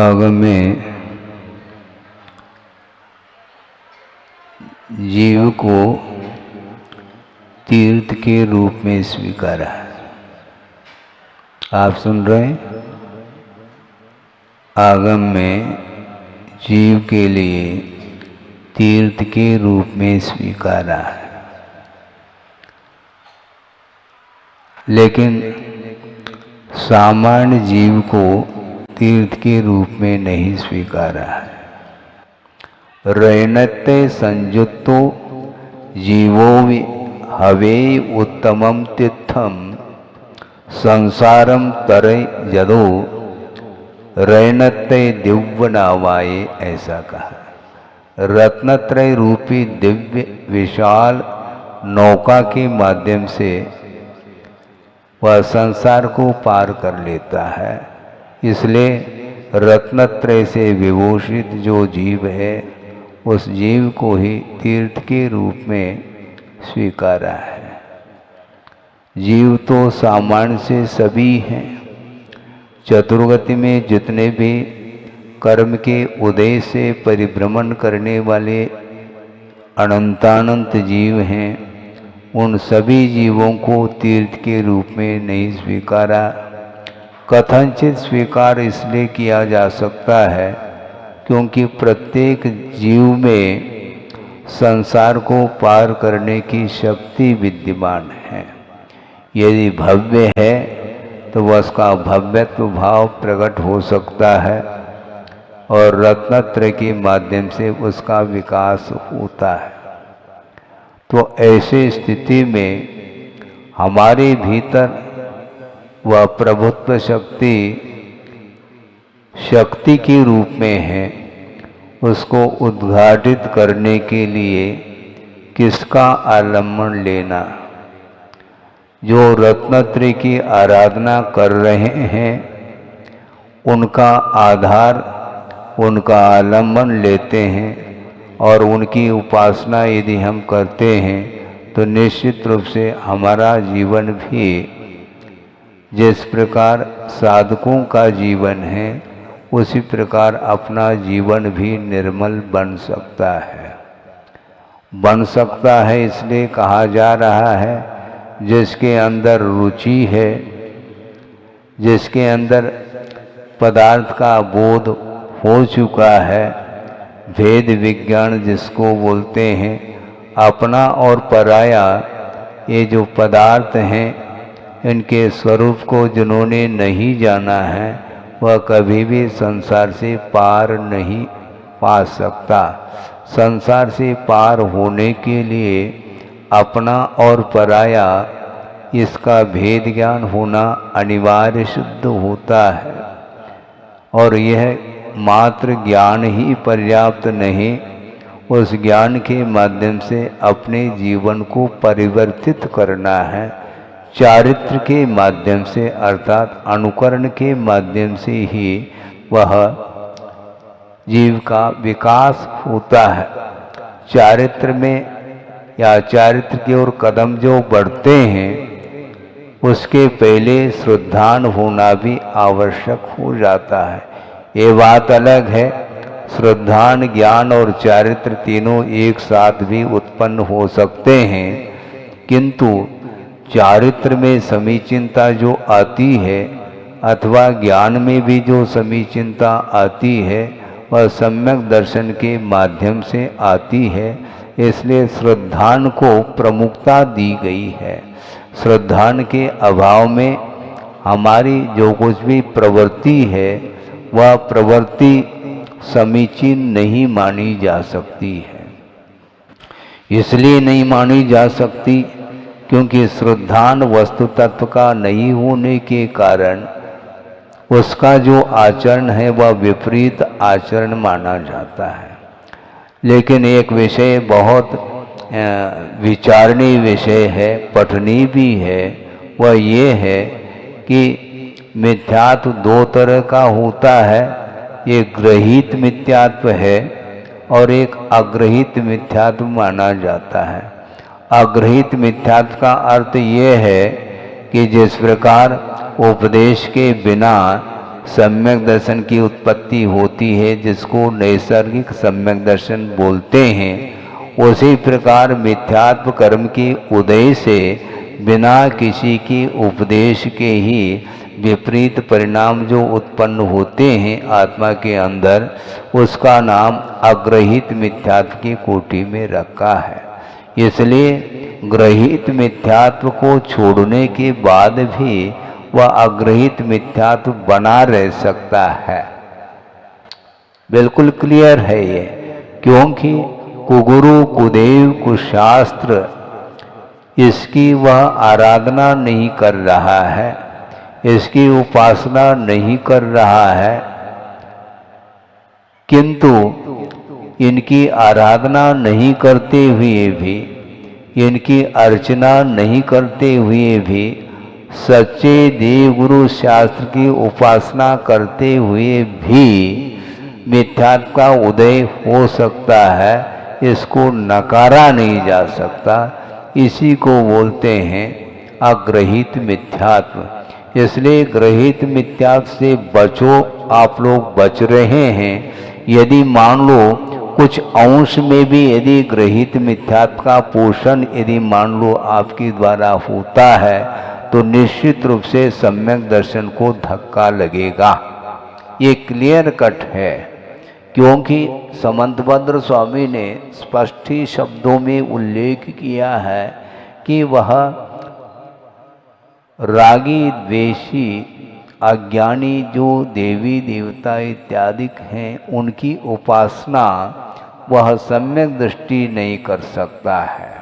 आगम में जीव को तीर्थ के रूप में स्वीकारा है। आप सुन रहे हैं? आगम में जीव के लिए तीर्थ के रूप में स्वीकारा है, लेकिन सामान्य जीव को तीर्थ के रूप में नहीं स्वीकारा है। रैनते संयुक्तो जीवो हवे उत्तमम तीर्थम संसारम तरे यदो रैनते दिव्यनावाये, ऐसा कहा। रत्नत्रय रूपी दिव्य विशाल नौका के माध्यम से वह संसार को पार कर लेता है। इसलिए रत्नत्रय से विभूषित जो जीव है उस जीव को ही तीर्थ के रूप में स्वीकारा है। जीव तो सामान्य से सभी हैं। चतुर्गति में जितने भी कर्म के उदय से परिभ्रमण करने वाले अनंतानंत जीव हैं, उन सभी जीवों को तीर्थ के रूप में नहीं स्वीकारा। कथनचित स्वीकार इसलिए किया जा सकता है क्योंकि प्रत्येक जीव में संसार को पार करने की शक्ति विद्यमान है। यदि भव्य है तो उसका भव्यत्व भाव प्रकट हो सकता है और रत्नत्रय के माध्यम से उसका विकास होता है। तो ऐसी स्थिति में हमारे भीतर वह प्रभुत्व शक्ति के रूप में है। उसको उद्घाटित करने के लिए किसका आलम्बन लेना? जो रत्नत्रय की आराधना कर रहे हैं उनका आधार, उनका आलम्बन लेते हैं और उनकी उपासना यदि हम करते हैं तो निश्चित रूप से हमारा जीवन भी जिस प्रकार साधकों का जीवन है उसी प्रकार अपना जीवन भी निर्मल बन सकता है। बन सकता है इसलिए कहा जा रहा है जिसके अंदर रुचि है, जिसके अंदर पदार्थ का बोध हो चुका है, भेद विज्ञान जिसको बोलते हैं, अपना और पराया ये जो पदार्थ हैं इनके स्वरूप को जिन्होंने नहीं जाना है वह कभी भी संसार से पार नहीं पा सकता। संसार से पार होने के लिए अपना और पराया इसका भेद ज्ञान होना अनिवार्य सिद्ध होता है। और यह मात्र ज्ञान ही पर्याप्त नहीं, उस ज्ञान के माध्यम से अपने जीवन को परिवर्तित करना है। चारित्र के माध्यम से अर्थात अनुकरण के माध्यम से ही वह जीव का विकास होता है। चारित्र में या चारित्र की ओर कदम जो बढ़ते हैं उसके पहले श्रद्धान होना भी आवश्यक हो जाता है। ये बात अलग है, श्रद्धान ज्ञान और चारित्र तीनों एक साथ भी उत्पन्न हो सकते हैं, किंतु चारित्र में समीचीनता जो आती है अथवा ज्ञान में भी जो समीचीनता आती है वह सम्यक दर्शन के माध्यम से आती है। इसलिए श्रद्धान को प्रमुखता दी गई है। श्रद्धान के अभाव में हमारी जो कुछ भी प्रवृत्ति है वह प्रवृत्ति समीचीन नहीं मानी जा सकती है। इसलिए नहीं मानी जा सकती क्योंकि श्रद्धान वस्तु तत्व का नहीं होने के कारण उसका जो आचरण है वह विपरीत आचरण माना जाता है। लेकिन एक विषय बहुत विचारणीय विषय है, पठनीय भी है, वह ये है कि मिथ्यात्व दो तरह का होता है। एक ग्रहित मिथ्यात्व है और एक अग्रहित मिथ्यात्व माना जाता है। अग्रहित मिथ्यात्व का अर्थ ये है कि जिस प्रकार उपदेश के बिना सम्यक दर्शन की उत्पत्ति होती है, जिसको नैसर्गिक सम्यक दर्शन बोलते हैं। उसी प्रकार मिथ्यात्व कर्म की उदय से बिना किसी की उपदेश के ही विपरीत परिणाम जो उत्पन्न होते हैं आत्मा के अंदर, उसका नाम अग्रहित मिथ्यात्व की कोटि में रखा है। इसलिए ग्रहित मिथ्यात्व को छोड़ने के बाद भी वह अग्रहित मिथ्यात्व बना रह सकता है। बिल्कुल क्लियर है ये, क्योंकि कुगुरु कुदेव कुशास्त्र इसकी वह आराधना नहीं कर रहा है, इसकी उपासना नहीं कर रहा है, किंतु इनकी आराधना नहीं करते हुए भी, इनकी अर्चना नहीं करते हुए भी सच्चे देवगुरु शास्त्र की उपासना करते हुए भी मिथ्यात्व का उदय हो सकता है। इसको नकारा नहीं जा सकता। इसी को बोलते हैं अग्रहित मिथ्यात्व। इसलिए ग्रहित मिथ्यात्व से बचो, आप लोग बच रहे हैं। यदि मान लो कुछ अंश में भी यदि ग्रहित मिथ्यात्व का पोषण यदि मान लो आपके द्वारा होता है, तो निश्चित रूप से सम्यक दर्शन को धक्का लगेगा। ये क्लियर कट है, क्योंकि समंतभद्र स्वामी ने स्पष्ट ही शब्दों में उल्लेख किया है कि वह रागी द्वेषी अज्ञानी जो देवी देवता इत्यादि हैं, उनकी उपासना वह सम्यक दृष्टि नहीं कर सकता है।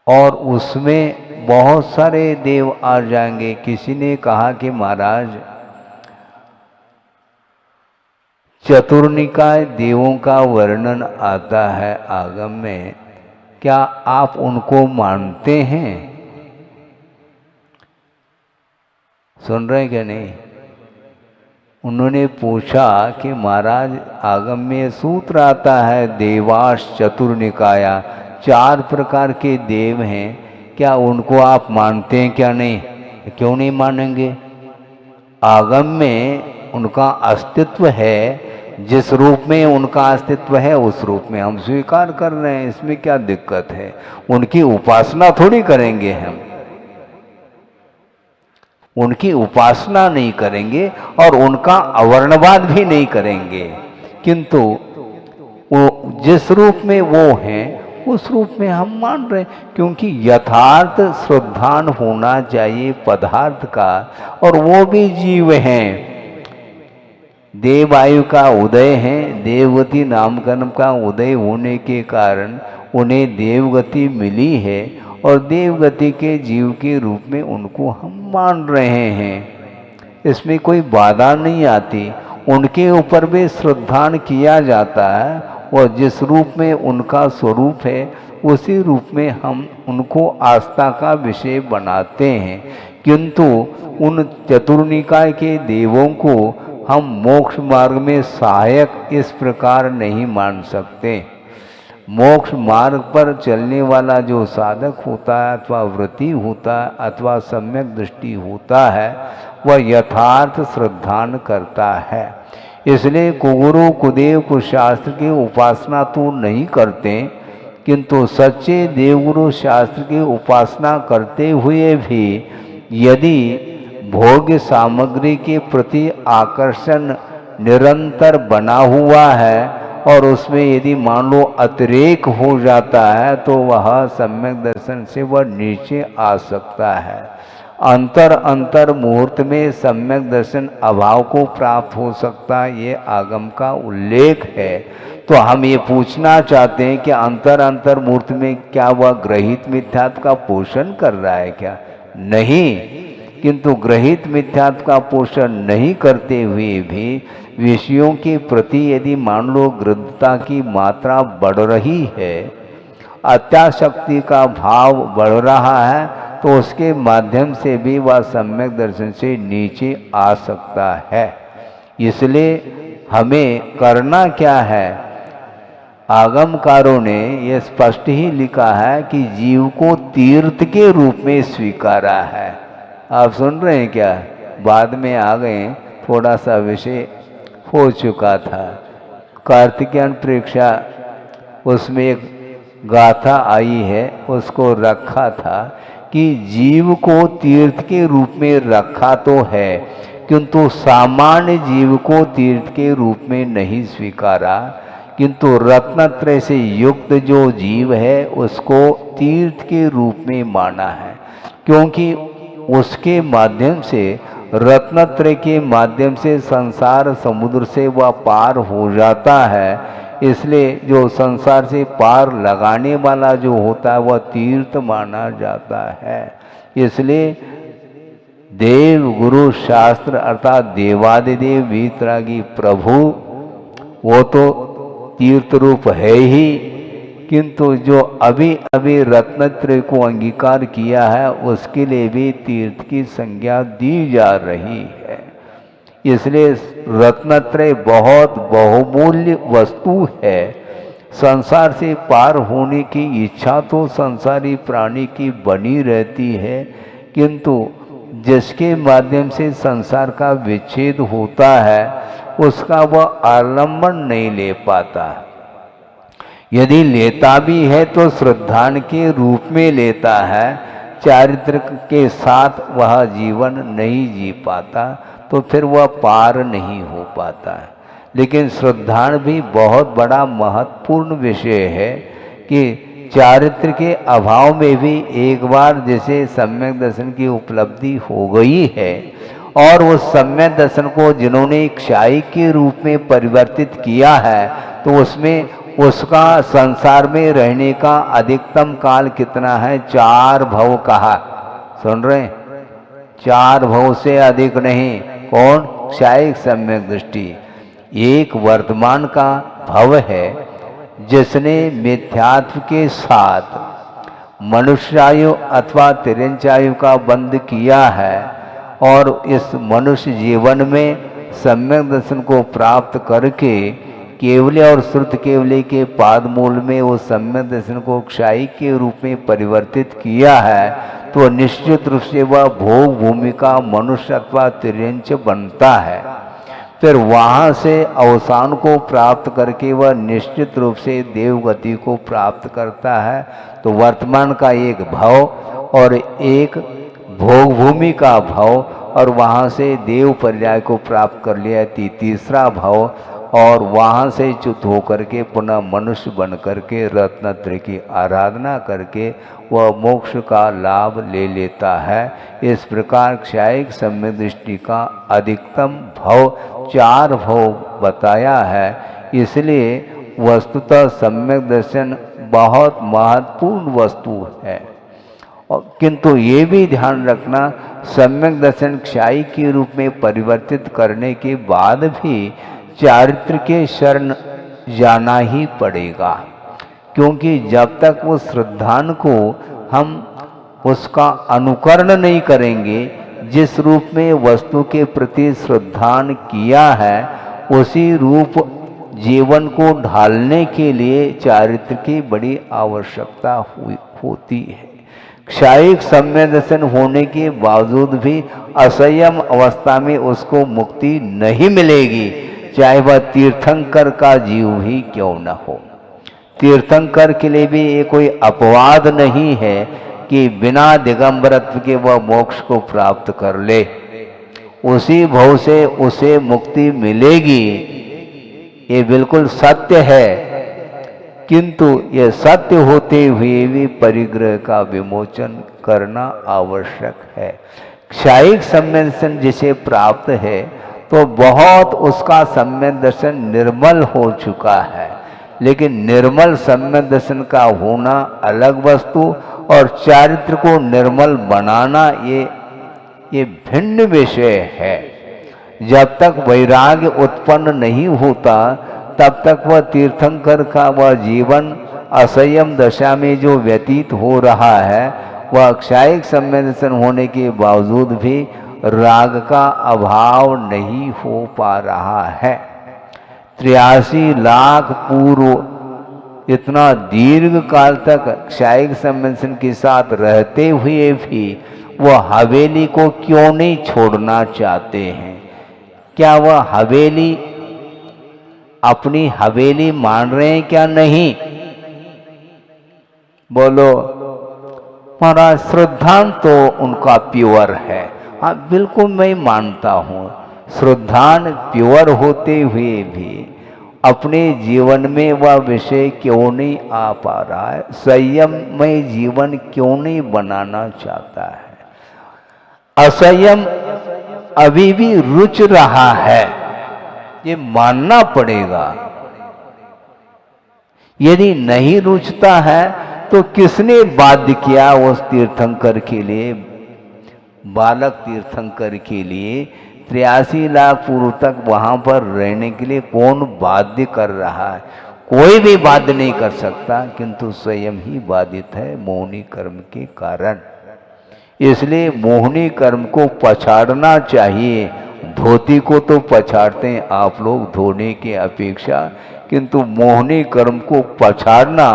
और उसमें बहुत सारे देव आ जाएंगे। किसी ने कहा कि महाराज चतुर्निकाय देवों का वर्णन आता है आगम में, क्या आप उनको मानते हैं? सुन रहे क्या नहीं? उन्होंने पूछा कि महाराज आगम में सूत्र आता है देवाश चतुर्निकाया, 4 प्रकार के देव हैं, क्या उनको आप मानते हैं क्या? नहीं। क्यों नहीं मानेंगे? आगम में उनका अस्तित्व है, जिस रूप में उनका अस्तित्व है उस रूप में हम स्वीकार कर रहे हैं। इसमें क्या दिक्कत है? उनकी उपासना थोड़ी करेंगे हम, उनकी उपासना नहीं करेंगे और उनका अवर्णवाद भी नहीं करेंगे, किंतु वो जिस रूप में वो हैं उस रूप में हम मान रहे हैं। क्योंकि यथार्थ श्रद्धान होना चाहिए पदार्थ का, और वो भी जीव हैं। देवायु का उदय है, देवगति नामकरण का उदय होने के कारण उन्हें देवगति मिली है, और देवगति के जीव के रूप में उनको हम मान रहे हैं। इसमें कोई बाधा नहीं आती। उनके ऊपर भी श्रद्धान किया जाता है, और जिस रूप में उनका स्वरूप है उसी रूप में हम उनको आस्था का विषय बनाते हैं। किंतु उन चतुर्निकाय के देवों को हम मोक्ष मार्ग में सहायक इस प्रकार नहीं मान सकते। मोक्ष मार्ग पर चलने वाला जो साधक होता है अथवा व्रती होता है अथवा सम्यक दृष्टि होता है, वह यथार्थ श्रद्धान करता है। इसलिए कुगुरु कुदेव कुशास्त्र की उपासना तो नहीं करते, किंतु सच्चे देवगुरु शास्त्र की उपासना करते हुए भी यदि भोग्य सामग्री के प्रति आकर्षण निरंतर बना हुआ है और उसमें यदि मान लो अतिरेक हो जाता है, तो वह सम्यक दर्शन से वह नीचे आ सकता है। अंतर मुहूर्त में सम्यक दर्शन अभाव को प्राप्त हो सकता है, ये आगम का उल्लेख है। तो हम ये पूछना चाहते हैं कि अंतर मुहूर्त में क्या वह ग्रहित मिथ्यात्व का पोषण कर रहा है क्या? नहीं। किंतु ग्रहित मिथ्यात्व का पोषण नहीं करते हुए भी विषयों के प्रति यदि मान लो गृद्धता की मात्रा बढ़ रही है, अत्याशक्ति का भाव बढ़ रहा है, तो उसके माध्यम से भी वह सम्यक दर्शन से नीचे आ सकता है। इसलिए हमें करना क्या है? आगमकारों ने यह स्पष्ट ही लिखा है कि जीव को तीर्थ के रूप में स्वीकारा है। आप सुन रहे हैं क्या? बाद में आ गए, थोड़ा सा विषय हो चुका था। कार्तिकेयन परीक्षा उसमें एक गाथा आई है, उसको रखा था कि जीव को तीर्थ के रूप में रखा तो है, किंतु सामान्य जीव को तीर्थ के रूप में नहीं स्वीकारा, किंतु रत्नत्रय से युक्त जो जीव है उसको तीर्थ के रूप में माना है, क्योंकि उसके माध्यम से, रत्नत्रय के माध्यम से संसार समुद्र से वह पार हो जाता है। इसलिए जो संसार से पार लगाने वाला जो होता है वह तीर्थ माना जाता है। इसलिए देव गुरु शास्त्र अर्थात देवादिदेव वीतरागी प्रभु वो तो तीर्थ रूप है ही, किंतु जो अभी अभी रत्नत्रय को अंगीकार किया है उसके लिए भी तीर्थ की संज्ञा दी जा रही है। इसलिए रत्नत्रय बहुत बहुमूल्य वस्तु है। संसार से पार होने की इच्छा तो संसारी प्राणी की बनी रहती है, किंतु जिसके माध्यम से संसार का विच्छेद होता है उसका वह आलम्बन नहीं ले पाता। यदि लेता भी है तो श्रद्धान के रूप में लेता है, चारित्र के साथ वह जीवन नहीं जी पाता, तो फिर वह पार नहीं हो पाता है। लेकिन श्रद्धान भी बहुत बड़ा महत्वपूर्ण विषय है कि चारित्र के अभाव में भी एक बार जैसे सम्यक दर्शन की उपलब्धि हो गई है और उस सम्यक दर्शन को जिन्होंने क्षाई के रूप में परिवर्तित किया है, तो उसमें उसका संसार में रहने का अधिकतम काल कितना है? 4 भव कहा, सुन रहे हैं? 4 भव से अधिक नहीं। कौन? क्षायिक सम्यक दृष्टि। एक वर्तमान का भव है जिसने मिथ्यात्व के साथ मनुष्यायु अथवा तिरंचायु का बंध किया है और इस मनुष्य जीवन में सम्यक दर्शन को प्राप्त करके केवल्य और श्रुत केवल्य के पाद मूल में वो सम्यक दर्शन को क्षाई के रूप में परिवर्तित किया है, तो निश्चित रूप से वह भोग भूमि का मनुष्य अथवा तिर्यंच बनता है। फिर वहाँ से अवसान को प्राप्त करके वह निश्चित रूप से देवगति को प्राप्त करता है। तो वर्तमान का एक भव और एक भोग भूमि का भव, और वहाँ से देव पर्याय को प्राप्त कर लिया तीसरा भव, और वहाँ से च्युत होकर के पुनः मनुष्य बन करके रत्नत्रय की आराधना करके वह मोक्ष का लाभ ले लेता है। इस प्रकार क्षायिक सम्यक दृष्टि का अधिकतम भव 4 भव बताया है। इसलिए वस्तुतः सम्यक दर्शन बहुत महत्वपूर्ण वस्तु है। किंतु ये भी ध्यान रखना, सम्यक दर्शन क्षाई के रूप में परिवर्तित करने के बाद भी चारित्र के शरण जाना ही पड़ेगा, क्योंकि जब तक वो श्रद्धान को हम उसका अनुकरण नहीं करेंगे, जिस रूप में वस्तु के प्रति श्रद्धान किया है उसी रूप जीवन को ढालने के लिए चारित्र की बड़ी आवश्यकता होती है। क्षायिक सम्यक दर्शन होने के बावजूद भी असंयम अवस्था में उसको मुक्ति नहीं मिलेगी, चाहे वह तीर्थंकर का जीव ही क्यों न हो। तीर्थंकर के लिए भी ये कोई अपवाद नहीं है कि बिना दिगंबरत्व के वह मोक्ष को प्राप्त कर ले, उसी भव से उसे मुक्ति मिलेगी, ये बिल्कुल सत्य है। किंतु ये सत्य होते हुए भी परिग्रह का विमोचन करना आवश्यक है। क्षायिक सम्यक दर्शन जिसे प्राप्त है तो बहुत उसका सम्यक दर्शन निर्मल हो चुका है, लेकिन निर्मल सम्यक दर्शन का होना अलग वस्तु और चारित्र को निर्मल बनाना ये भिन्न विषय है। जब तक वैराग्य उत्पन्न नहीं होता तब तक वह तीर्थंकर का वह जीवन असंयम दशा में जो व्यतीत हो रहा है वह क्षायिक सम्यक दर्शन होने के बावजूद भी राग का अभाव नहीं हो पा रहा है। 83 लाख पूर्व इतना दीर्घ काल तक क्षायिक संवेदन के साथ रहते हुए भी वह हवेली को क्यों नहीं छोड़ना चाहते हैं? क्या वह हवेली अपनी हवेली मान रहे हैं क्या? नहीं। बोलो। महाराज श्रद्धान तो उनका प्योर है। हाँ बिल्कुल मैं मानता हूँ, श्रद्धान प्योर होते हुए भी अपने जीवन में वह विषय क्यों नहीं आ पा रहा है? संयममय जीवन क्यों नहीं बनाना चाहता है? असंयम अभी भी रुच रहा है, ये मानना पड़ेगा। यदि नहीं रुचता है तो किसने बाध्य किया उस तीर्थंकर के लिए, बालक तीर्थंकर के लिए 83 लाख पूर्व तक वहां पर रहने के लिए कौन बाध्य कर रहा है? कोई भी बाध्य नहीं कर सकता, किंतु स्वयं ही बाधित है मोहनी कर्म के कारण। इसलिए मोहनी कर्म को पछाड़ना चाहिए। धोती को तो पछाड़ते हैं आप लोग धोने की अपेक्षा, किंतु मोहनी कर्म को पछाड़ना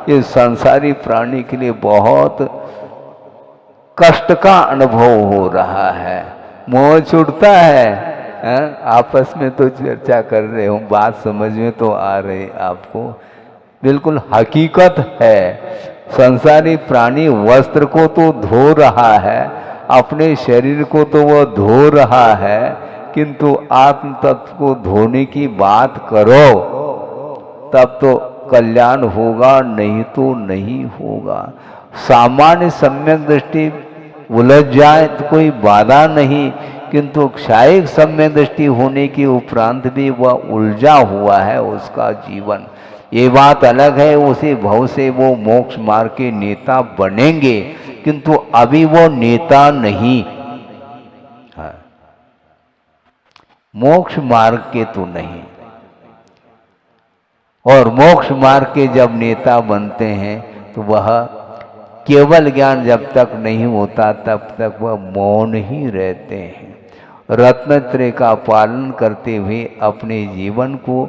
इस संसारी प्राणी के लिए बहुत कष्ट का अनुभव हो रहा है। मोह छूटता है। आपस में तो चर्चा कर रहे हो, बात समझ में तो आ रही आपको, बिल्कुल हकीकत है। संसारी प्राणी वस्त्र को तो धो रहा है, अपने शरीर को तो वह धो रहा है, किंतु आत्म तत्व को धोने की बात करो तब तो कल्याण होगा, नहीं तो नहीं होगा। सामान्य सम्यक दृष्टि उलझ जाए तो कोई बाधा नहीं, किंतु क्षायिक सम्यक दृष्टि होने के उपरांत भी वह उलझा हुआ है उसका जीवन। ये बात अलग है, उसी भाव से वो मोक्ष मार्ग के नेता बनेंगे, किंतु अभी वो नेता नहीं है, मोक्ष मार्ग के तो नहीं। और मोक्ष मार्ग के जब नेता बनते हैं तो वह केवल ज्ञान जब तक नहीं होता तब तक वह मौन ही रहते हैं। रत्नत्रय का पालन करते हुए अपने जीवन को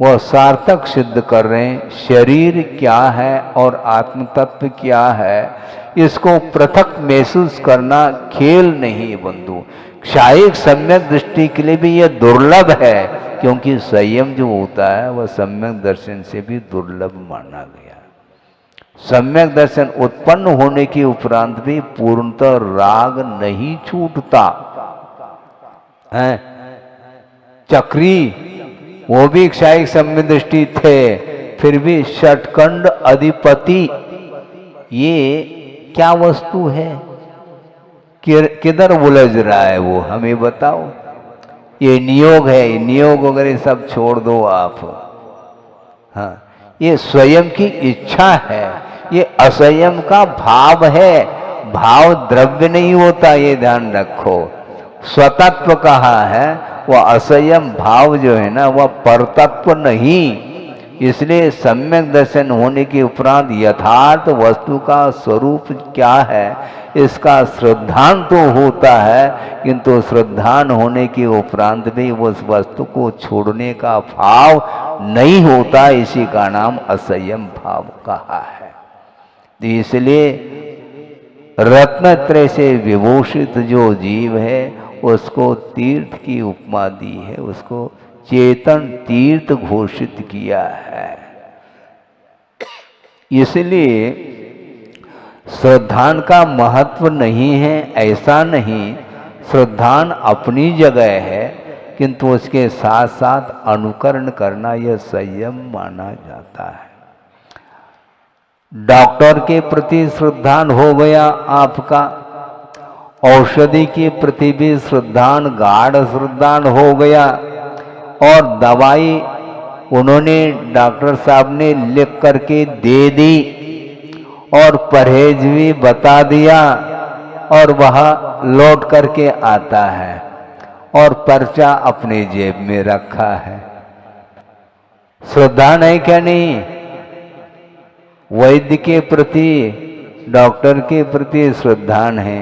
वह सार्थक सिद्ध कर रहे हैं। शरीर क्या है और आत्म तत्व क्या है, इसको पृथक महसूस करना खेल नहीं बंधु। क्षायिक सम्यक दृष्टि के लिए भी यह दुर्लभ है, क्योंकि संयम जो होता है वह सम्यक दर्शन से भी दुर्लभ माना गया। सम्यक दर्शन उत्पन्न होने के उपरांत भी पूर्णतः राग नहीं छूटता है। चक्री वो भी क्षायिक सम्यक दृष्टि थे, फिर भी षटखंड अधिपति ये क्या वस्तु है? किधर उलझ रहा है वो हमें बताओ। ये नियोग है, नियोग वगैरह सब छोड़ दो आप। हाँ, ये स्वयं की इच्छा है, ये असंयम का भाव है। भाव द्रव्य नहीं होता, ये ध्यान रखो। स्वतत्व कहा है, वह असंयम भाव जो है ना वह परतत्व नहीं। इसलिए सम्यक दर्शन होने के उपरांत यथार्थ वस्तु का स्वरूप क्या है इसका श्रद्धान तो होता है, किंतु श्रद्धान होने के उपरांत भी उस वस्तु को छोड़ने का भाव नहीं होता। इसी का नाम असंयम भाव कहा है। इसलिए रत्नत्रय से विभूषित जो जीव है उसको तीर्थ की उपमा दी है, उसको चेतन तीर्थ घोषित किया है। इसलिए श्रद्धान का महत्व नहीं है ऐसा नहीं, श्रद्धान अपनी जगह है, किंतु उसके साथ साथ अनुकरण करना यह संयम माना जाता है। डॉक्टर के प्रति श्रद्धान हो गया आपका, औषधि के प्रति भी श्रद्धान गाढ़ श्रद्धान हो गया, और दवाई उन्होंने डॉक्टर साहब ने लिख करके दे दी और परहेज भी बता दिया, और वह लौट करके आता है और पर्चा अपने जेब में रखा है। श्रद्धा नहीं क्या नहीं? वैद्य के प्रति डॉक्टर के प्रति श्रद्धान है,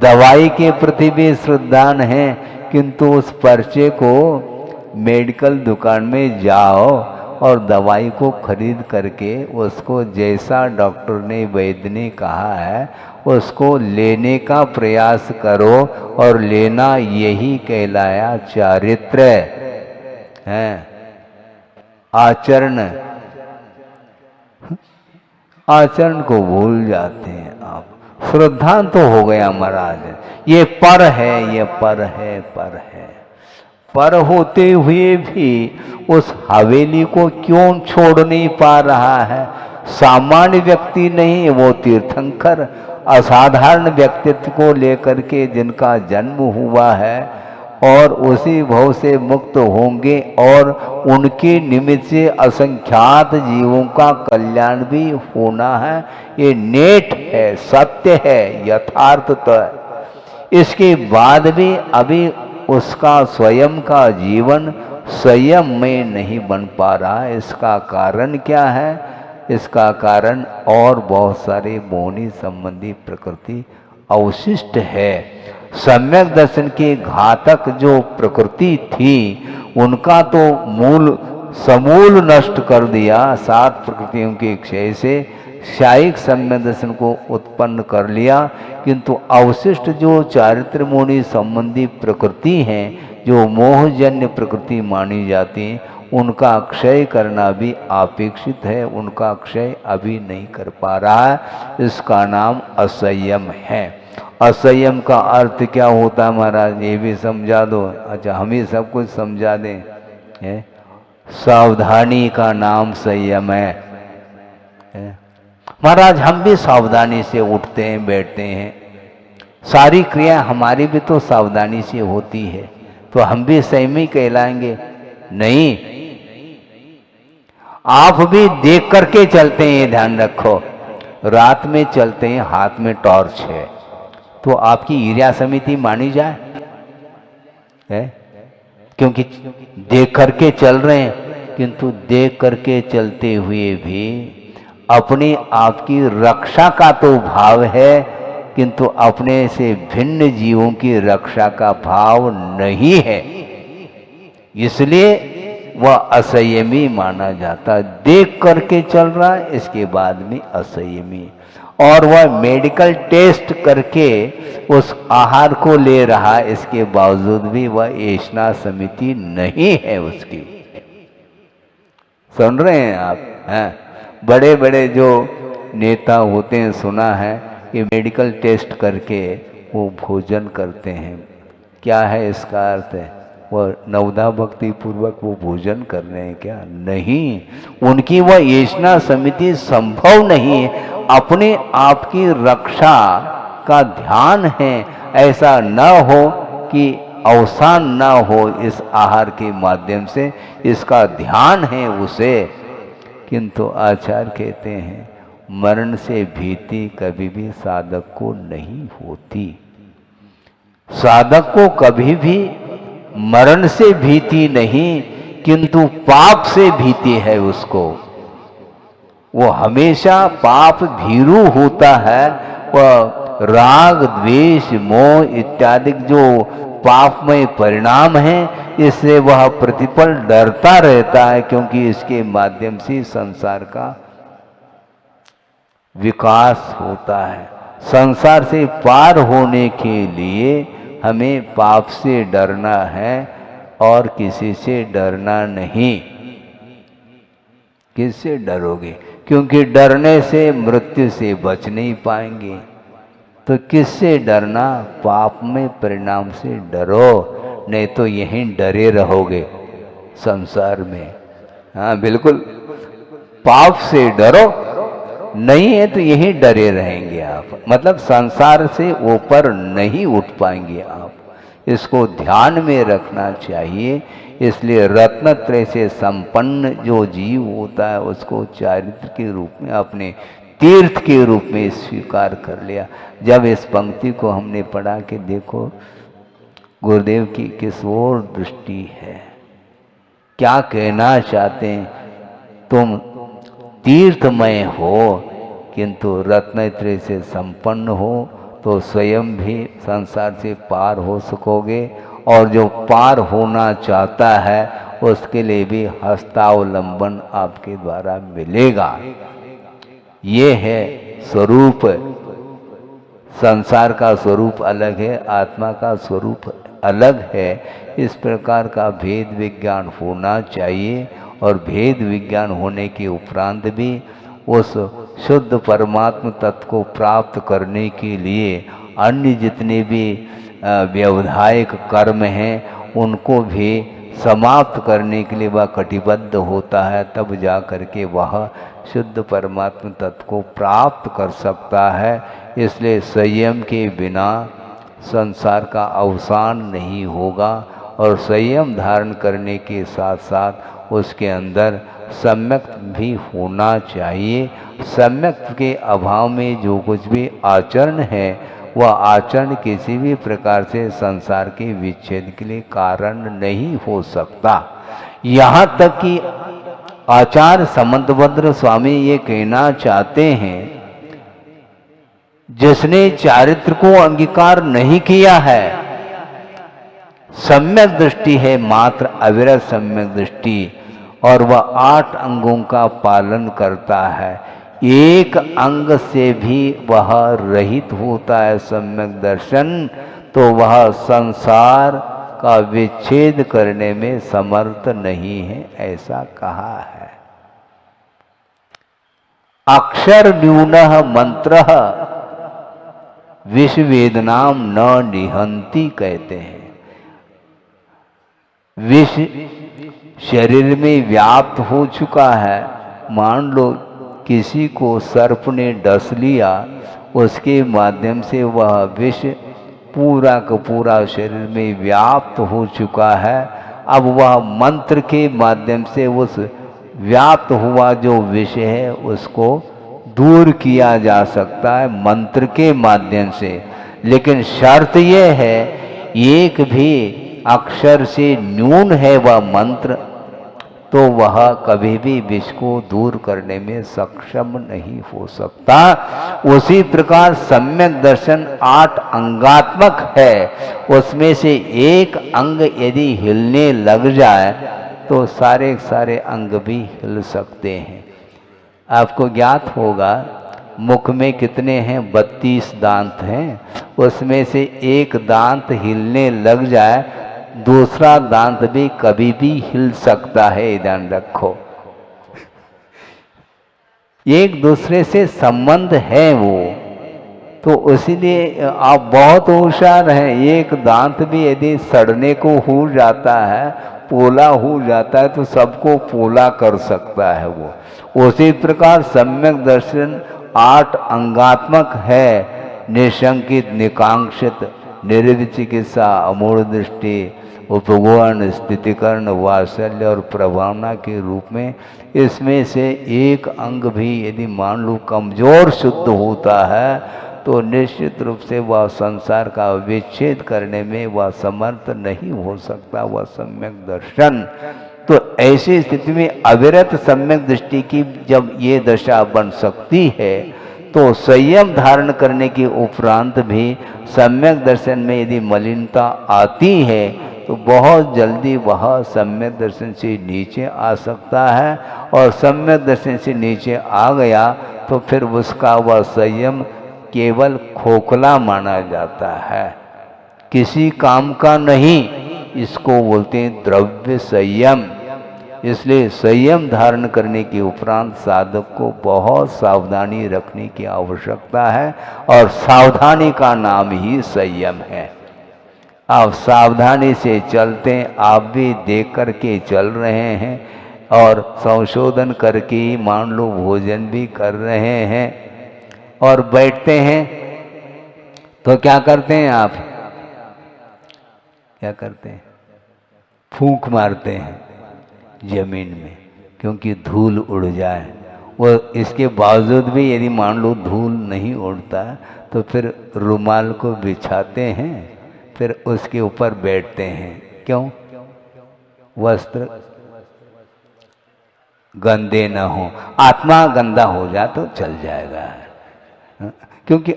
दवाई के प्रति भी श्रद्धान है, किंतु उस पर्चे को मेडिकल दुकान में जाओ और दवाई को खरीद करके उसको जैसा डॉक्टर ने वैद्य ने कहा है उसको लेने का प्रयास करो, और लेना यही कहलाया चारित्र है, आचरण। आचरण को भूल जाते हैं आप। श्रद्धा तो हो गया महाराज, ये पर है, ये पर है, पर है। पर होते हुए भी उस हवेली को क्यों छोड़ नहीं पा रहा है? सामान्य व्यक्ति नहीं, वो तीर्थंकर असाधारण व्यक्तित्व को लेकर के जिनका जन्म हुआ है और उसी भव से मुक्त होंगे, और उनके निमित्त से असंख्यात जीवों का कल्याण भी होना है। ये नेट है, सत्य है, यथार्थ तो है। इसके बाद भी अभी उसका स्वयं का जीवन संयम में नहीं बन पा रहा है। इसका कारण क्या है? इसका कारण और बहुत सारे मोहनी संबंधी प्रकृति अवशिष्ट है। सम्यक दर्शन की घातक जो प्रकृति थी उनका तो मूल समूल नष्ट कर दिया 7 प्रकृतियों के क्षय से, शायिक सम्यक दर्शन को उत्पन्न कर लिया। किंतु अवशिष्ट जो चारित्र मोहनी संबंधी प्रकृति हैं, जो मोहजन्य प्रकृति मानी जाती हैं, उनका क्षय करना भी अपेक्षित है। उनका क्षय अभी नहीं कर पा रहा है। इसका नाम असंयम है। असंयम का अर्थ क्या होता है महाराज, ये भी समझा दो। अच्छा, हम ही सब कुछ समझा दें। सावधानी का नाम संयम है। महाराज, हम भी सावधानी से उठते हैं, बैठते हैं, सारी क्रिया हमारी भी तो सावधानी से होती है, तो हम भी संयमी कहलाएंगे? नहीं, आप भी देख करके चलते हैं, ध्यान रखो। रात में चलते हैं, हाथ में टॉर्च है, तो आपकी ईर्ष्या समिति मानी जाए है? क्योंकि देख करके चल रहे हैं। किंतु देख करके चलते हुए भी अपने आप की रक्षा का तो भाव है, किंतु अपने से भिन्न जीवों की रक्षा का भाव नहीं है। इसलिए वह असंयमी माना जाता। देख करके चल रहा है, इसके बाद में असंयमी। और वह मेडिकल टेस्ट करके उस आहार को ले रहा, इसके बावजूद भी वह ऐसा समिति नहीं है उसकी। सुन रहे हैं आप? हैं? बड़े बड़े जो नेता होते हैं, सुना है कि मेडिकल टेस्ट करके वो भोजन करते हैं। क्या है इसका अर्थ? है वह नवदा भक्ति पूर्वक वो भोजन कर रहे हैं क्या? नहीं, उनकी वह ऐसा समिति संभव नहीं है। अपने आप की रक्षा का ध्यान है, ऐसा न हो कि अवसान न हो इस आहार के माध्यम से, इसका ध्यान है उसे। किंतु आचार्य कहते हैं मरण से भीति कभी भी साधक को नहीं होती। साधक को कभी भी मरण से भीति नहीं, किंतु पाप से भीति है उसको। वो हमेशा पाप भीरू होता है। वह राग, द्वेष, मोह इत्यादि जो पापमय परिणाम है, इससे वह प्रतिपल डरता रहता है, क्योंकि इसके माध्यम से संसार का विकास होता है। संसार से पार होने के लिए हमें पाप से डरना है और किसी से डरना नहीं। किससे डरोगे? क्योंकि डरने से मृत्यु से बच नहीं पाएंगे। तो किससे डरना? पाप में परिणाम से डरो, नहीं तो यहीं डरे रहोगे संसार में। हाँ बिल्कुल, पाप से डरो, नहीं है तो यहीं डरे रहेंगे आप। मतलब संसार से ऊपर नहीं उठ पाएंगे आप। इसको ध्यान में रखना चाहिए। इसलिए रत्नत्रय से संपन्न जो जीव होता है उसको चारित्र के रूप में, अपने तीर्थ के रूप में स्वीकार कर लिया। जब इस पंक्ति को हमने पढ़ा कि देखो गुरुदेव की किस ओर दृष्टि है, क्या कहना चाहते हैं, तुम तीर्थमय हो किंतु रत्नत्रय से संपन्न हो तो स्वयं भी संसार से पार हो सकोगे, और जो पार होना चाहता है उसके लिए भी हस्तावलंबन आपके द्वारा मिलेगा। ये है स्वरूप। संसार का स्वरूप अलग है, आत्मा का स्वरूप अलग है। इस प्रकार का भेद विज्ञान होना चाहिए और भेद विज्ञान होने के उपरांत भी उस शुद्ध परमात्म तत्व को प्राप्त करने के लिए अन्य जितने भी व्यवधायक कर्म हैं उनको भी समाप्त करने के लिए वह कटिबद्ध होता है, तब जा कर के वह शुद्ध परमात्म तत्व को प्राप्त कर सकता है। इसलिए संयम के बिना संसार का अवसान नहीं होगा और संयम धारण करने के साथ साथ उसके अंदर सम्यक भी होना चाहिए। सम्यक के अभाव में जो कुछ भी आचरण है वह आचरण किसी भी प्रकार से संसार के विच्छेद के लिए कारण नहीं हो सकता। यहाँ तक कि आचार्य समंतभद्र स्वामी ये कहना चाहते हैं, जिसने चारित्र को अंगीकार नहीं किया है, सम्यक दृष्टि है मात्र अविरत सम्यक दृष्टि, और वह 8 अंगों का पालन करता है, एक अंग से भी वह रहित होता है सम्यक दर्शन, तो वह संसार का विच्छेद करने में समर्थ नहीं है, ऐसा कहा है। अक्षर न्यूनः मंत्रः विष वेदनाम न निहंती कहते हैं। विष शरीर में व्याप्त हो चुका है। मान लो किसी को सर्प ने डस लिया, उसके माध्यम से वह विष पूरा का पूरा शरीर में व्याप्त हो चुका है। अब वह मंत्र के माध्यम से उस व्याप्त हुआ जो विष है उसको दूर किया जा सकता है मंत्र के माध्यम से। लेकिन शर्त यह है, एक भी अक्षर से न्यून है वह मंत्र, तो वह कभी भी विष को दूर करने में सक्षम नहीं हो सकता। उसी प्रकार सम्यक दर्शन 8 अंगात्मक है, उसमें से एक अंग यदि हिलने लग जाए तो सारे सारे अंग भी हिल सकते हैं। आपको ज्ञात होगा मुख में कितने हैं, 32 दांत हैं, उसमें से एक दांत हिलने लग जाए दूसरा दांत भी कभी भी हिल सकता है, ध्यान रखो। एक दूसरे से संबंध है वो, तो इसीलिए आप बहुत होशियार हैं। एक दांत भी यदि सड़ने को हो जाता है, पोला हो जाता है, तो सबको पोला कर सकता है वो। उसी प्रकार सम्यक दर्शन 8 अंगात्मक है, निशंकित, निकांक्षित, निर्विचिकित्सा, अमूढ़ दृष्टि, उपगुण, स्थितिकरण, वात्सल्य और प्रभावना के रूप में। इसमें से एक अंग भी यदि मान लो कमजोर शुद्ध होता है तो निश्चित रूप से वह संसार का विच्छेद करने में वह समर्थ नहीं हो सकता, वह सम्यक दर्शन। तो ऐसी स्थिति में अविरत सम्यक दृष्टि की जब ये दशा बन सकती है तो संयम धारण करने के उपरांत भी सम्यक दर्शन में यदि मलिनता आती है तो बहुत जल्दी वह सम्यक दर्शन से नीचे आ सकता है, और सम्यक दर्शन से नीचे आ गया तो फिर उसका वह संयम केवल खोखला माना जाता है, किसी काम का नहीं। इसको बोलते हैं द्रव्य संयम। इसलिए संयम धारण करने के उपरांत साधक को बहुत सावधानी रखने की आवश्यकता है, और सावधानी का नाम ही संयम है। आप सावधानी से चलते हैं, आप भी देख कर के चल रहे हैं और संशोधन करके ही मान लो भोजन भी कर रहे हैं, और बैठते हैं तो क्या करते हैं आप, क्या करते हैं, फूंक मारते हैं जमीन में, क्योंकि धूल उड़ जाए। वो इसके बावजूद भी यदि मान लो धूल नहीं उड़ता तो फिर रुमाल को बिछाते हैं, फिर उसके ऊपर बैठते हैं। क्यों? वस्त्र गंदे न हो, आत्मा गंदा हो जाए तो चल जाएगा, क्योंकि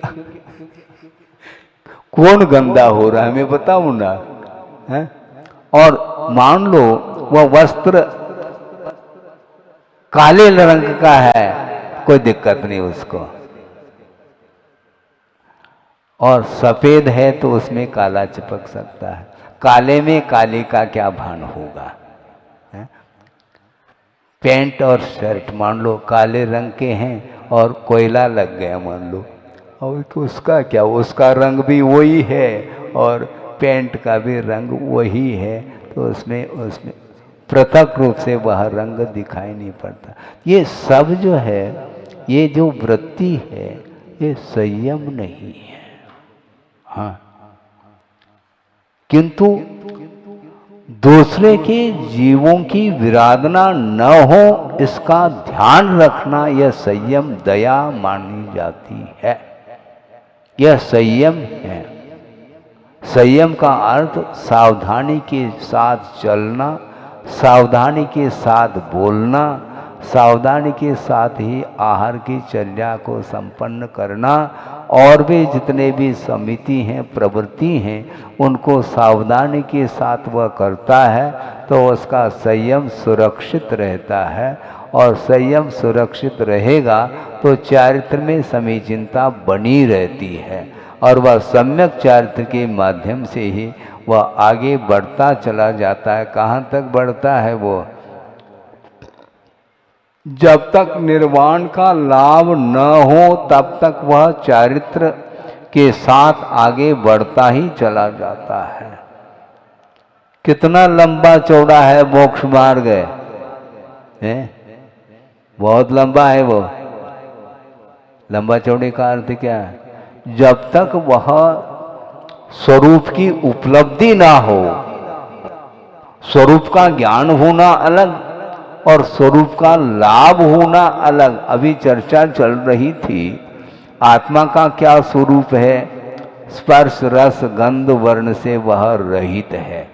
कौन गंदा हो रहा है मैं बताऊं ना है? और मान लो वह वस्त्र काले रंग का है, कोई दिक्कत नहीं उसको, और सफेद है तो उसमें काला चिपक सकता है। काले में काले का क्या भान होगा? पैंट और शर्ट मान लो काले रंग के हैं और कोयला लग गया मान लो, और उसका क्या, उसका रंग भी वही है और पैंट का भी रंग वही है, तो उसमें पृथक रूप से वह रंग दिखाई नहीं पड़ता। ये सब जो है, ये जो वृत्ति है, ये संयम नहीं है। हाँ, किंतु दूसरे के जीवों की विराधना न हो इसका ध्यान रखना, यह संयम दया मानी जाती है। यह संयम है। संयम का अर्थ सावधानी के साथ चलना, सावधानी के साथ बोलना, सावधानी के साथ ही आहार की चर्या को संपन्न करना, और भी जितने भी समिति हैं, प्रवृत्ति हैं, उनको सावधानी के साथ वह करता है तो उसका संयम सुरक्षित रहता है। और संयम सुरक्षित रहेगा तो चारित्र में समीचीनता बनी रहती है, और वह सम्यक चारित्र के माध्यम से ही वह आगे बढ़ता चला जाता है। कहाँ तक बढ़ता है वो? जब तक निर्वाण का लाभ न हो तब तक वह चारित्र के साथ आगे बढ़ता ही चला जाता है। कितना लंबा चौड़ा है मोक्ष मार्ग है? बहुत लंबा है वो। लंबा चौड़े का अर्थ क्या है? जब तक वह स्वरूप की उपलब्धि ना हो, स्वरूप का ज्ञान होना अलग और स्वरूप का लाभ होना अलग। अभी चर्चा चल रही थी, आत्मा का क्या स्वरूप है? स्पर्श रस गंध वर्ण से वह रहित है,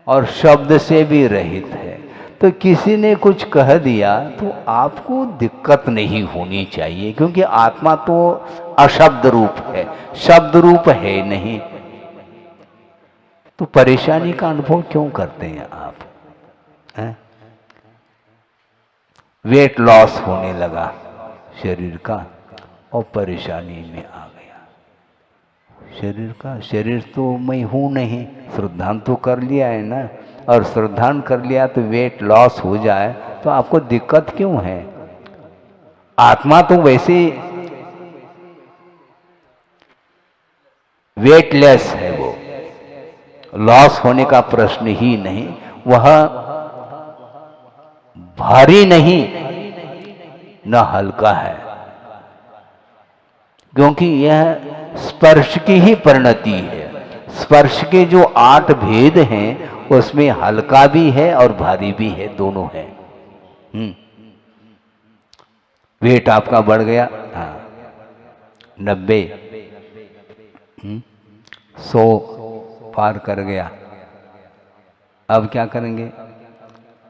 और शब्द से भी रहित है। तो किसी ने कुछ कह दिया तो आपको दिक्कत नहीं होनी चाहिए, क्योंकि आत्मा तो अशब्द रूप है, शब्द रूप है नहीं। तो परेशानी का अनुभव क्यों करते हैं आप? वेट लॉस होने लगा शरीर का और परेशानी में आ गया शरीर का। शरीर तो मैं हूं नहीं, श्रद्धान तो कर लिया है ना, और श्रद्धान कर लिया तो वेट लॉस हो जाए तो आपको दिक्कत क्यों है? आत्मा तो वैसे वेटलेस है, वो लॉस होने का प्रश्न ही नहीं। वह भारी नहीं न हल्का है, क्योंकि यह स्पर्श की ही परिणति है। स्पर्श के जो 8 भेद हैं उसमें हल्का भी है और भारी भी है, दोनों है। वेट आपका बढ़ गया, हाँ 90 100 पार कर गया। अब क्या करेंगे?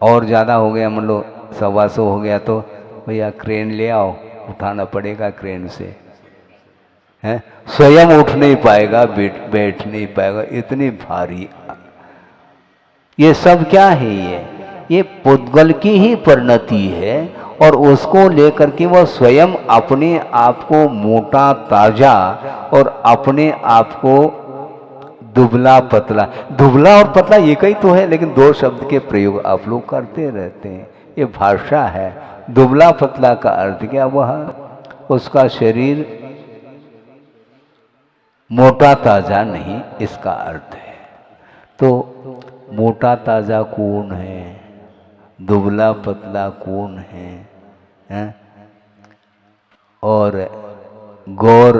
और ज़्यादा हो गया, मान लो 125 हो गया, तो भैया क्रेन ले आओ, उठाना पड़ेगा क्रेन से। हैं, स्वयं उठ नहीं पाएगा, बैठ नहीं पाएगा, इतनी भारी। ये सब क्या है? ये पुद्गल की ही परिणति है, और उसको लेकर के वह स्वयं अपने आप को मोटा ताजा और अपने आप को दुबला पतला। दुबला और पतला एक ही तो है, लेकिन 2 शब्द के प्रयोग आप लोग करते रहते हैं, ये भाषा है। दुबला पतला का अर्थ क्या? वह उसका शरीर मोटा ताजा नहीं, इसका अर्थ है। तो मोटा ताजा कौन है? दुबला पतला कौन है? और गौर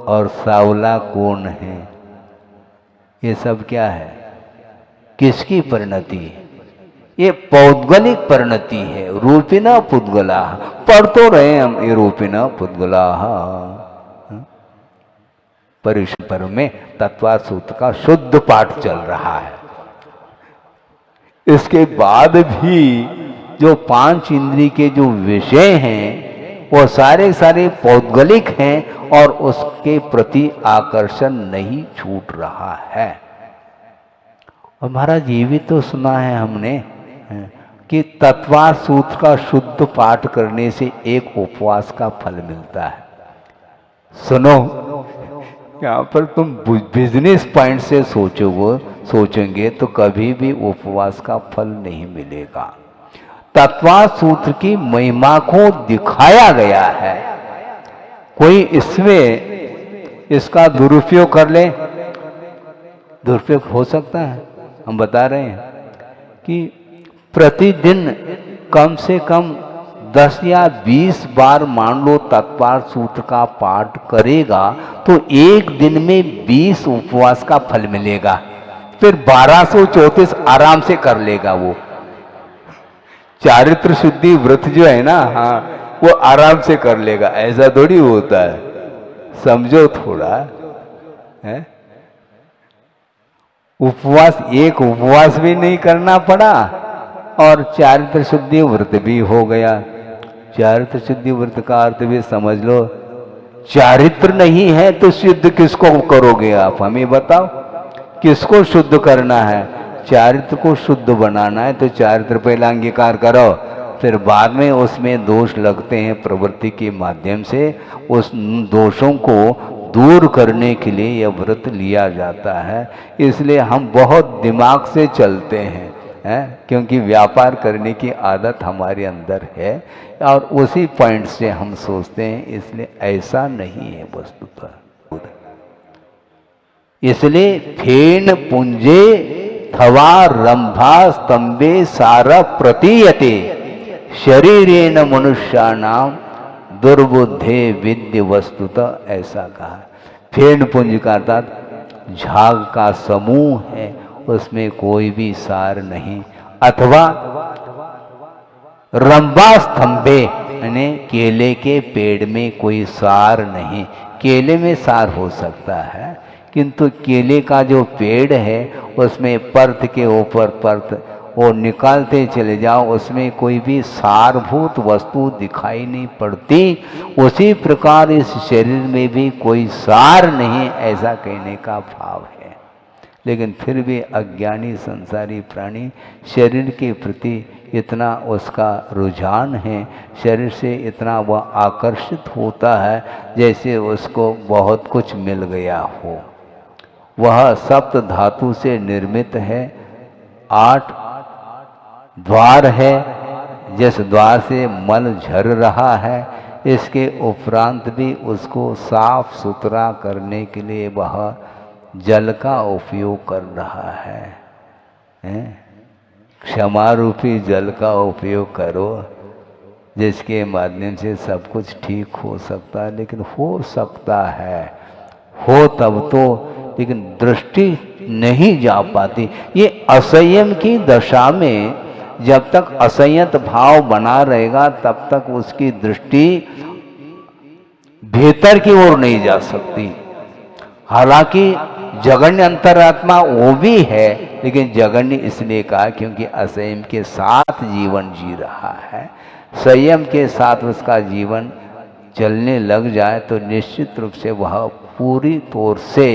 और सावला कौन है? ये सब क्या है? किसकी परिणति है? ये पौद्गलिक परिणति है। रूपिना पुद्गला, पढ़ तो रहे हम, ये रूपिना पुद्गला। परिशुपर में तत्वार्थ सूत्र का शुद्ध पाठ चल रहा है। इसके बाद भी जो 5 इंद्रिय के जो विषय हैं वो सारे सारे पौद्गलिक हैं, और उसके प्रति आकर्षण नहीं छूट रहा है। और महाराज ये भी तो सुना है हमने कि तत्वार सूत्र का शुद्ध पाठ करने से एक उपवास का फल मिलता है। सुनो, यहाँ पर तुम बिजनेस पॉइंट से सोचेंगे तो कभी भी उपवास का फल नहीं मिलेगा। तत्वार सूत्र की महिमा को दिखाया गया है। कोई इसमें इसका दुरुपयोग कर ले, दुरुपयोग हो सकता है। हम बता रहे हैं कि प्रतिदिन कम से कम 10 या 20 बार मान लो तत्वार सूत्र का पाठ करेगा तो एक दिन में 20 उपवास का फल मिलेगा। फिर 1234 आराम से कर लेगा वो। चारित्र शुद्धि व्रत जो है ना, हाँ, वो आराम से कर लेगा। ऐसा थोड़ी होता है, समझो थोड़ा है। उपवास, एक उपवास भी नहीं करना पड़ा और चारित्र शुद्धि व्रत भी हो गया। चारित्र शुद्धि व्रत का अर्थ भी समझ लो। चारित्र नहीं है तो शुद्ध किसको करोगे आप, हमें बताओ। किसको शुद्ध करना है? चारित्र को शुद्ध बनाना है तो चारित्र पहले अंगीकार करो, फिर बाद में उसमें दोष लगते हैं प्रवृत्ति के माध्यम से, उस दोषों को दूर करने के लिए यह व्रत लिया जाता है। इसलिए हम बहुत दिमाग से चलते हैं, क्योंकि व्यापार करने की आदत हमारे अंदर है और उसी पॉइंट से हम सोचते हैं। इसलिए ऐसा नहीं है वस्तुतः। इसलिए फेन पुंजे थवा रंभा स्तंभे सार प्रतीयते शरीरेण मनुष्याणाम दुर्बुद्धे विद्य वस्तुतः, ऐसा कहा। फेन पुंज का अर्थात झाग का समूह है, उसमें कोई भी सार नहीं। अथवा रंभा स्तंभे यानी केले के पेड़ में कोई सार नहीं। केले में सार हो सकता है, किंतु केले का जो पेड़ है उसमें परत के ऊपर परत वो निकालते चले जाओ, उसमें कोई भी सारभूत वस्तु दिखाई नहीं पड़ती। उसी प्रकार इस शरीर में भी कोई सार नहीं, ऐसा कहने का भाव है। लेकिन फिर भी अज्ञानी संसारी प्राणी शरीर के प्रति इतना उसका रुझान है, शरीर से इतना वह आकर्षित होता है जैसे उसको बहुत कुछ मिल गया हो। वह सप्त धातु से निर्मित है, 8 द्वार है, जिस द्वार से मल झर रहा है। इसके उपरांत भी उसको साफ सुथरा करने के लिए वह जल का उपयोग कर रहा है। क्षमा रूपी जल का उपयोग करो, जिसके माध्यम से सब कुछ ठीक हो सकता है। लेकिन हो सकता है, हो तब तो, लेकिन दृष्टि नहीं जा पाती। ये असंयम की दशा में जब तक असंयत भाव बना रहेगा तब तक उसकी दृष्टि भीतर की ओर नहीं जा सकती। हालांकि जगन्य अंतरात्मा वो भी है, लेकिन जगन्य इसलिए कहा क्योंकि असंयम के साथ जीवन जी रहा है। संयम के साथ उसका जीवन चलने लग जाए तो निश्चित रूप से वह पूरी तौर से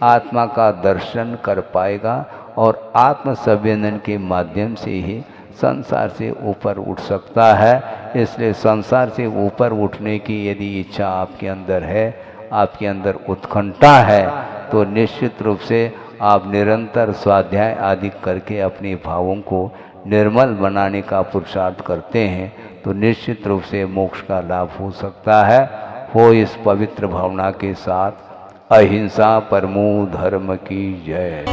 आत्मा का दर्शन कर पाएगा और आत्म संवेदन के माध्यम से ही संसार से ऊपर उठ सकता है। इसलिए संसार से ऊपर उठने की यदि इच्छा आपके अंदर है, आपके अंदर उत्कंठा है, तो निश्चित रूप से आप निरंतर स्वाध्याय आदि करके अपने भावों को निर्मल बनाने का पुरुषार्थ करते हैं तो निश्चित रूप से मोक्ष का लाभ हो सकता है। हो इस पवित्र भावना के साथ। अहिंसा परमो धर्म की जय।